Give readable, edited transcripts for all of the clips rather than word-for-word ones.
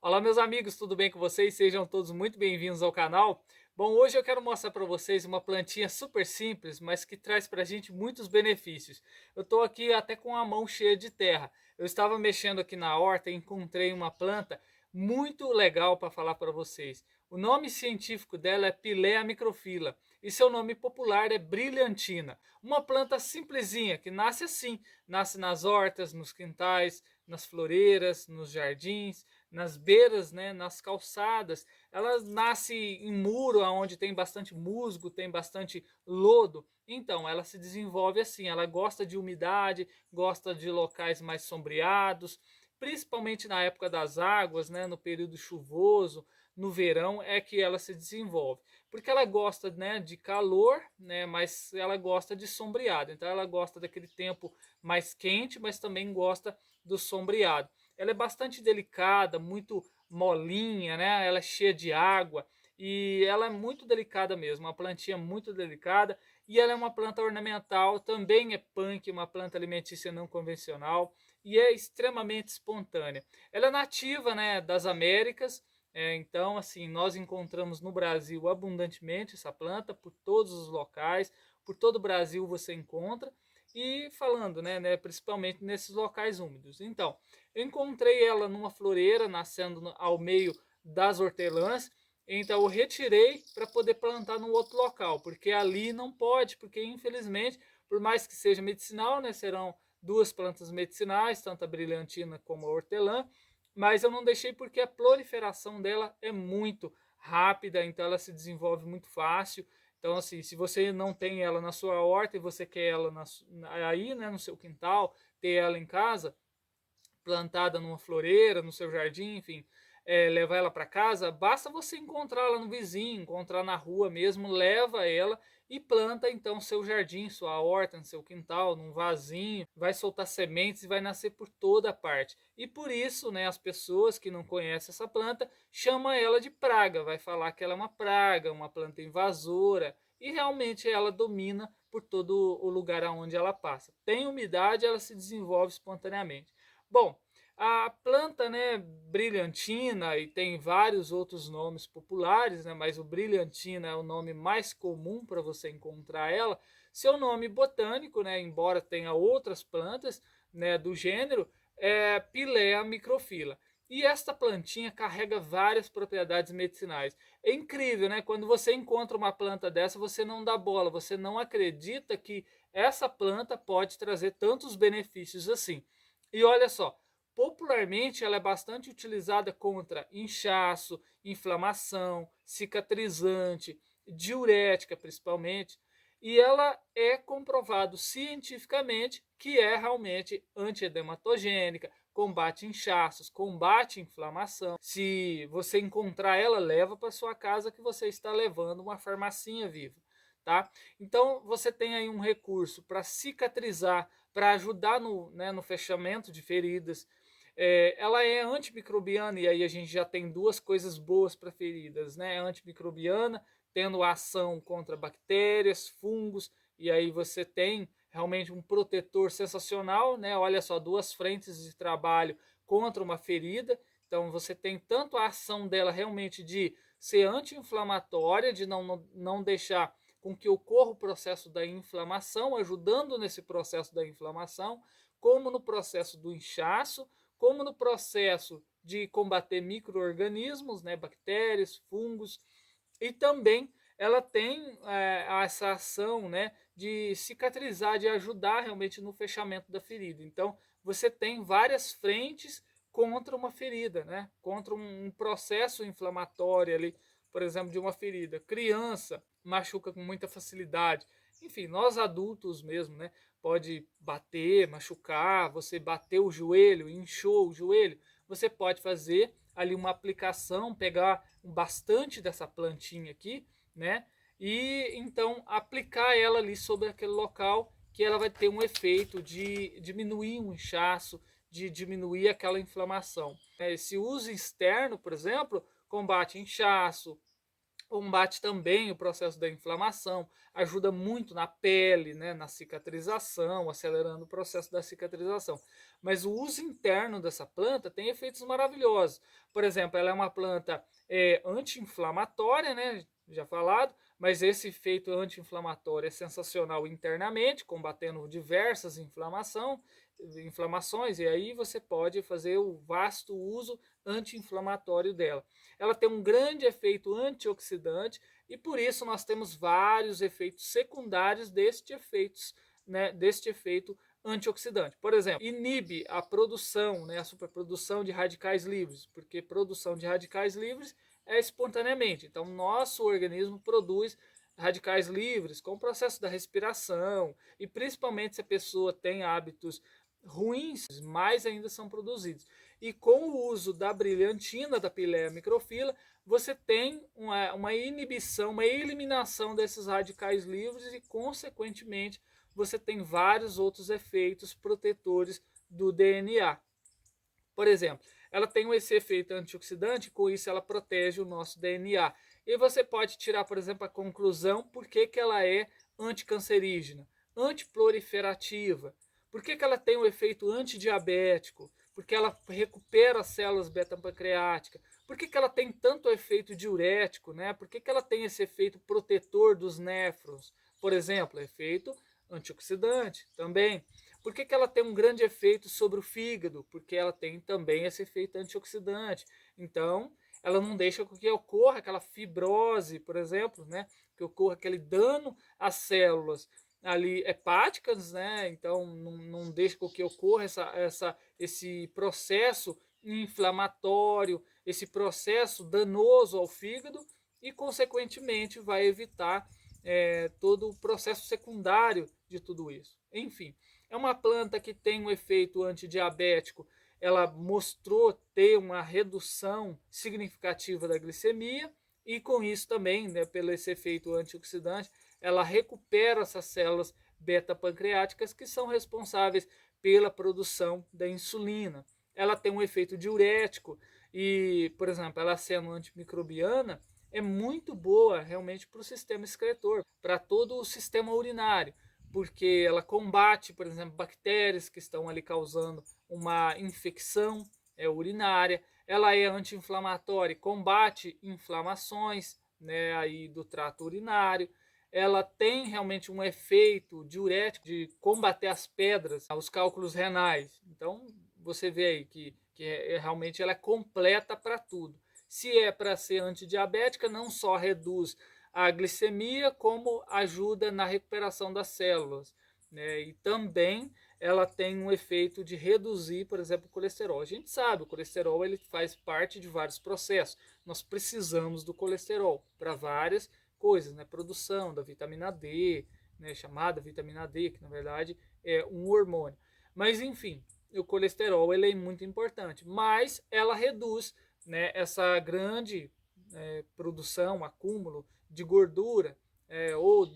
Olá, meus amigos, tudo bem com vocês? Sejam todos muito bem-vindos ao canal. Bom, hoje eu quero mostrar para vocês uma plantinha super simples, mas que traz para a gente muitos benefícios. Eu estou aqui até com a mão cheia de terra. Eu estava mexendo aqui na horta e encontrei uma planta muito legal para falar para vocês. O nome científico dela é Pilea microphylla e seu nome popular é brilhantina. Uma planta simplesinha que nasce assim, nasce nas hortas, nos quintais, nas floreiras, nos jardins, nas beiras, né, nas calçadas. Ela nasce em muro onde tem bastante musgo, tem bastante lodo. Então, ela se desenvolve assim, ela gosta de umidade, gosta de locais mais sombreados, principalmente na época das águas, né, no período chuvoso, no verão é que ela se desenvolve, porque ela gosta, né, de calor, né, mas ela gosta de sombreado. Então ela gosta daquele tempo mais quente, mas também gosta do sombreado. Ela é bastante delicada, muito molinha, né? Ela é cheia de água e ela é muito delicada mesmo, uma plantinha muito delicada, e ela é uma planta ornamental, também é punk, uma planta alimentícia não convencional e é extremamente espontânea. Ela é nativa, né, das Américas, então assim, nós encontramos no Brasil abundantemente essa planta por todos os locais, por todo o Brasil você encontra. E falando, né, principalmente nesses locais úmidos. Então, eu encontrei ela numa floreira, nascendo ao meio das hortelãs, então eu retirei para poder plantar no outro local, porque ali não pode, porque infelizmente, por mais que seja medicinal, né, serão duas plantas medicinais, tanto a brilhantina como a hortelã, mas eu não deixei porque a proliferação dela é muito rápida, então ela se desenvolve muito fácil. Então, assim, se você não tem ela na sua horta e você quer ela aí, né, no seu quintal, ter ela em casa, plantada numa floreira, no seu jardim, enfim, levar ela para casa, basta você encontrá-la no vizinho, encontrar na rua mesmo, leva ela e planta então seu jardim, sua horta, no seu quintal, num vasinho, vai soltar sementes e vai nascer por toda parte. E por isso, né, as pessoas que não conhecem essa planta chamam ela de praga, vai falar que ela é uma praga, uma planta invasora, e realmente ela domina por todo o lugar aonde ela passa. Tem umidade, ela se desenvolve espontaneamente. Bom, a planta, né, brilhantina, e tem vários outros nomes populares, né, mas o brilhantina é o nome mais comum para você encontrar ela. Seu nome botânico, né, embora tenha outras plantas, né, do gênero, é Pilea microphylla. E esta plantinha carrega várias propriedades medicinais. É incrível, né? Quando você encontra uma planta dessa, você não dá bola, você não acredita que essa planta pode trazer tantos benefícios assim. E olha só, popularmente ela é bastante utilizada contra inchaço, inflamação, cicatrizante, diurética principalmente, e ela é comprovado cientificamente que é realmente antiedematogênica, combate inchaços, combate inflamação. Se você encontrar ela, leva para sua casa que você está levando uma farmacinha viva, tá? Então você tem aí um recurso para cicatrizar, para ajudar no, né, no fechamento de feridas. Ela é antimicrobiana e aí a gente já tem duas coisas boas para feridas, né? É antimicrobiana, tendo ação contra bactérias, fungos, e aí você tem realmente um protetor sensacional, né? Olha só, duas frentes de trabalho contra uma ferida. Então você tem tanto a ação dela realmente de ser anti-inflamatória, de não deixar com que ocorra o processo da inflamação, ajudando nesse processo da inflamação, como no processo do inchaço, como no processo de combater micro-organismos, né, bactérias, fungos, e também ela tem essa ação, né, de cicatrizar, de ajudar realmente no fechamento da ferida. Então, você tem várias frentes contra uma ferida, né, contra um processo inflamatório ali, por exemplo, de uma ferida. Criança machuca com muita facilidade. Enfim, nós adultos mesmo, né, pode bater, machucar, você bateu o joelho, inchou o joelho, você pode fazer ali uma aplicação, pegar bastante dessa plantinha aqui, né? E então aplicar ela ali sobre aquele local, que ela vai ter um efeito de diminuir o inchaço, de diminuir aquela inflamação. Esse uso externo, por exemplo, combate inchaço, Combate também o processo da inflamação, ajuda muito na pele, né, na cicatrização, acelerando o processo da cicatrização. Mas o uso interno dessa planta tem efeitos maravilhosos. Por exemplo, ela é uma planta anti-inflamatória, né, já falado, mas esse efeito anti-inflamatório é sensacional internamente, combatendo diversas inflamações, e aí você pode fazer o vasto uso anti-inflamatório dela. Ela tem um grande efeito antioxidante e por isso nós temos vários efeitos secundários deste efeito antioxidante. Por exemplo, inibe a produção, né, a superprodução de radicais livres, porque produção de radicais livres é espontaneamente. Então, nosso organismo produz radicais livres com o processo da respiração e principalmente se a pessoa tem hábitos ruins, mais ainda são produzidos. E com o uso da brilhantina, da pileia microfila, você tem uma inibição, uma eliminação desses radicais livres e, consequentemente, você tem vários outros efeitos protetores do DNA. Por exemplo, ela tem esse efeito antioxidante, com isso ela protege o nosso DNA. E você pode tirar, por exemplo, a conclusão por que ela é anticancerígena, antiproliferativa, por que ela tem o efeito antidiabético, porque ela recupera as células beta-pancreáticas, por que ela tem tanto efeito diurético, né? Por que ela tem esse efeito protetor dos néfrons, por exemplo, efeito antioxidante também. Por que ela tem um grande efeito sobre o fígado? Porque ela tem também esse efeito antioxidante. Então, ela não deixa com que ocorra aquela fibrose, por exemplo, né? Que ocorra aquele dano às células ali hepáticas, né? Então, não deixa com que ocorra esse processo inflamatório, esse processo danoso ao fígado e, consequentemente, vai evitar todo o processo secundário de tudo isso. Enfim, é uma planta que tem um efeito antidiabético, ela mostrou ter uma redução significativa da glicemia e com isso também, né, pelo esse efeito antioxidante, ela recupera essas células beta-pancreáticas que são responsáveis pela produção da insulina. Ela tem um efeito diurético e, por exemplo, ela sendo antimicrobiana, é muito boa realmente para o sistema excretor, para todo o sistema urinário, porque ela combate, por exemplo, bactérias que estão ali causando uma infecção urinária. Ela é anti-inflamatória, combate inflamações, né, aí do trato urinário. Ela tem realmente um efeito diurético de combater as pedras, os cálculos renais. Então, você vê aí que realmente ela é completa para tudo. Se é para ser antidiabética, não só reduz a glicemia, como ajuda na recuperação das células, né? E também ela tem um efeito de reduzir, por exemplo, o colesterol. A gente sabe, o colesterol ele faz parte de vários processos. Nós precisamos do colesterol para várias coisas, né? Produção da vitamina D, né? Chamada vitamina D, que na verdade é um hormônio. Mas enfim, o colesterol ele é muito importante, mas ela reduz, né, essa grande produção, acúmulo de gordura ou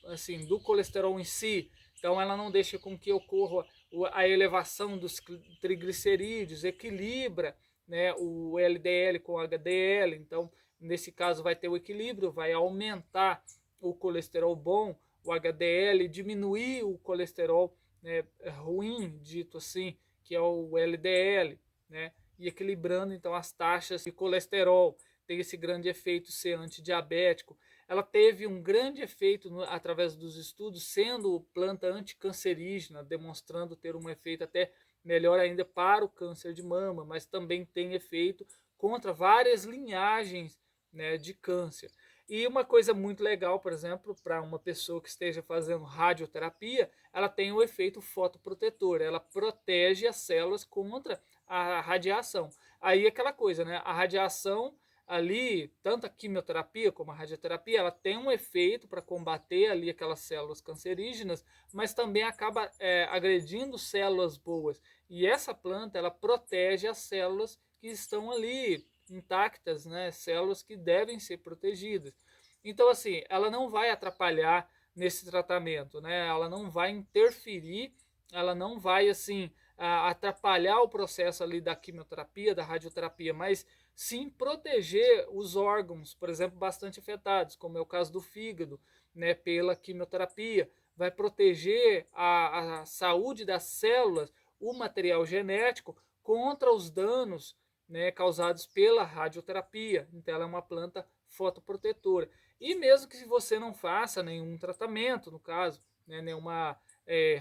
assim do colesterol em si. Então ela não deixa com que ocorra a elevação dos triglicerídeos, equilibra, né, o LDL com o HDL. Então nesse caso vai ter o equilíbrio, vai aumentar o colesterol bom, o HDL, diminuir o colesterol, né, ruim, dito assim, que é o LDL, né, e equilibrando então as taxas de colesterol. Tem esse grande efeito ser antidiabético. Ela teve um grande efeito através dos estudos, sendo planta anticancerígena, demonstrando ter um efeito até melhor ainda para o câncer de mama, mas também tem efeito contra várias linhagens, né, de câncer. E uma coisa muito legal, por exemplo, para uma pessoa que esteja fazendo radioterapia, ela tem o efeito fotoprotetor, ela protege as células contra a radiação. Aí é aquela coisa, né? A radiação ali, tanto a quimioterapia como a radioterapia, ela tem um efeito para combater ali aquelas células cancerígenas, mas também acaba agredindo células boas. E essa planta, ela protege as células que estão ali intactas, né? Células que devem ser protegidas. Então, assim, ela não vai atrapalhar nesse tratamento, né? Ela não vai interferir, ela não vai, assim, atrapalhar o processo ali da quimioterapia, da radioterapia, mas sim proteger os órgãos, por exemplo, bastante afetados, como é o caso do fígado, né, pela quimioterapia. Vai proteger a saúde das células, o material genético, contra os danos, né, causados pela radioterapia. Então, ela é uma planta fotoprotetora. E mesmo que você não faça nenhum tratamento, no caso, né, nenhuma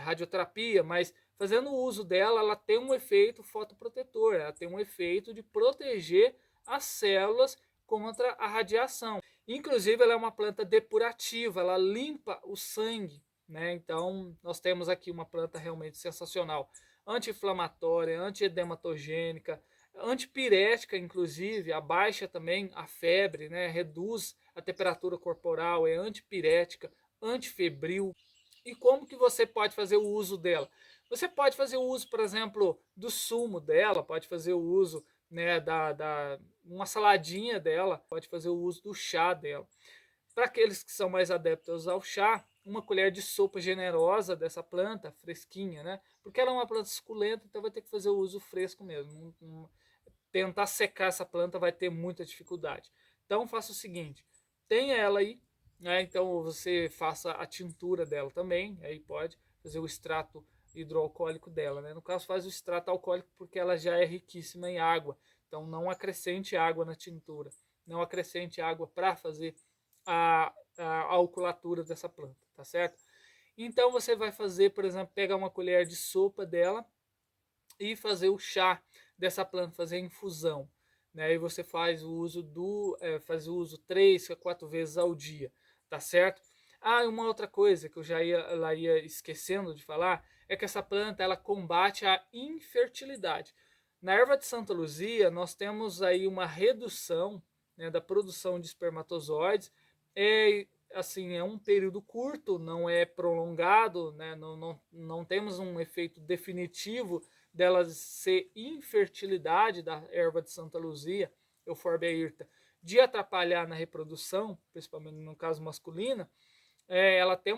radioterapia, mas fazendo uso dela, ela tem um efeito fotoprotetor, ela tem um efeito de proteger as células contra a radiação. Inclusive, ela é uma planta depurativa, ela limpa o sangue, né? Então, nós temos aqui uma planta realmente sensacional, anti-inflamatória, antiedematogênica, antipirética, inclusive, abaixa também a febre, né? Reduz a temperatura corporal, é antipirética, antifebril. E como que você pode fazer o uso dela? Você pode fazer o uso, por exemplo, do sumo dela, pode fazer o uso, né, uma saladinha dela, pode fazer o uso do chá dela. Para aqueles que são mais adeptos ao chá, uma colher de sopa generosa dessa planta, fresquinha, né? Porque ela é uma planta suculenta, então vai ter que fazer o uso fresco mesmo. Tentar secar essa planta vai ter muita dificuldade. Então faça o seguinte, tenha ela aí, né? Então você faça a tintura dela também, aí pode fazer o extrato hidroalcoólico dela, né? No caso faz o extrato alcoólico porque ela já é riquíssima em água, então não acrescente água na tintura, não acrescente água para fazer a alcoolatura dessa planta, tá certo? Então você vai fazer, por exemplo, pegar uma colher de sopa dela e fazer o chá dessa planta, fazer a infusão. Né? E você faz o uso faz o uso 3 a 4 vezes ao dia, tá certo? Ah, e uma outra coisa que eu ela ia esquecendo de falar é que essa planta ela combate a infertilidade. Na erva de Santa Luzia nós temos aí uma redução, né, da produção de espermatozoides. Assim, é um período curto, não é prolongado, né? Não temos um efeito definitivo dela ser infertilidade da erva de Santa Luzia, Euphorbia hirta, de atrapalhar na reprodução, principalmente no caso masculina. Ela tem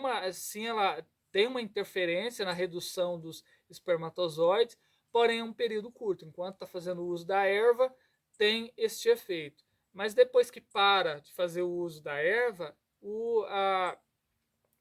ela tem uma interferência na redução dos espermatozoides, porém é um período curto. Enquanto está fazendo o uso da erva, tem este efeito. Mas depois que para de fazer o uso da erva,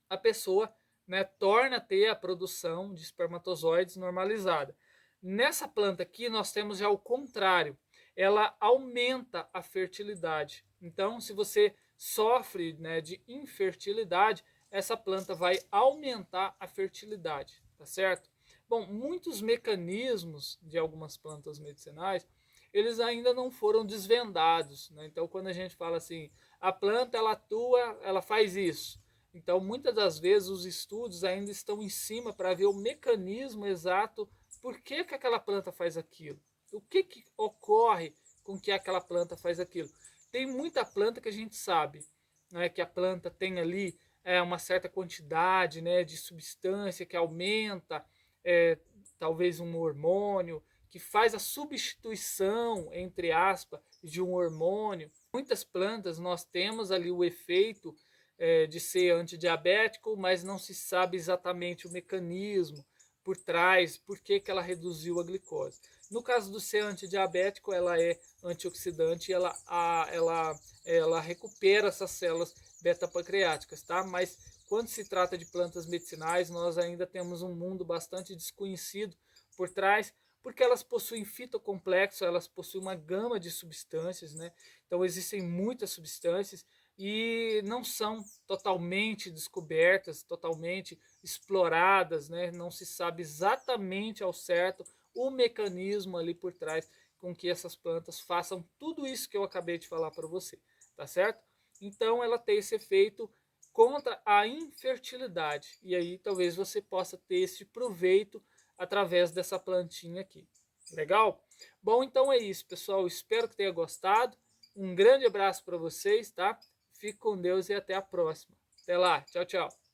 a pessoa, né, torna a ter a produção de espermatozoides normalizada. Nessa planta aqui, nós temos já o contrário. Ela aumenta a fertilidade. Então, se você sofre, né, de infertilidade, essa planta vai aumentar a fertilidade, tá certo? Bom, muitos mecanismos de algumas plantas medicinais, eles ainda não foram desvendados, né? Então, quando a gente fala assim, a planta ela atua, ela faz isso. Então, muitas das vezes os estudos ainda estão em cima para ver o mecanismo exato por que aquela planta faz aquilo. O que ocorre com que aquela planta faz aquilo. Tem muita planta que a gente sabe, né, que a planta tem ali uma certa quantidade, né, de substância que aumenta, é, talvez um hormônio, que faz a substituição, entre aspas, de um hormônio. Muitas plantas nós temos ali o efeito de ser antidiabético, mas não se sabe exatamente o mecanismo por trás, por que ela reduziu a glicose. No caso do ser antidiabético, ela é antioxidante e ela recupera essas células beta-pancreáticas, tá? Mas quando se trata de plantas medicinais, nós ainda temos um mundo bastante desconhecido por trás, porque elas possuem fitocomplexo, elas possuem uma gama de substâncias, né? Então existem muitas substâncias e não são totalmente descobertas, totalmente exploradas, né? Não se sabe exatamente ao certo o mecanismo ali por trás com que essas plantas façam tudo isso que eu acabei de falar para você, tá certo? Então ela tem esse efeito contra a infertilidade e aí talvez você possa ter esse proveito através dessa plantinha aqui. Legal? Bom, então é isso, pessoal. Espero que tenha gostado. Um grande abraço para vocês, tá? Fique com Deus e até a próxima. Até lá. Tchau, tchau.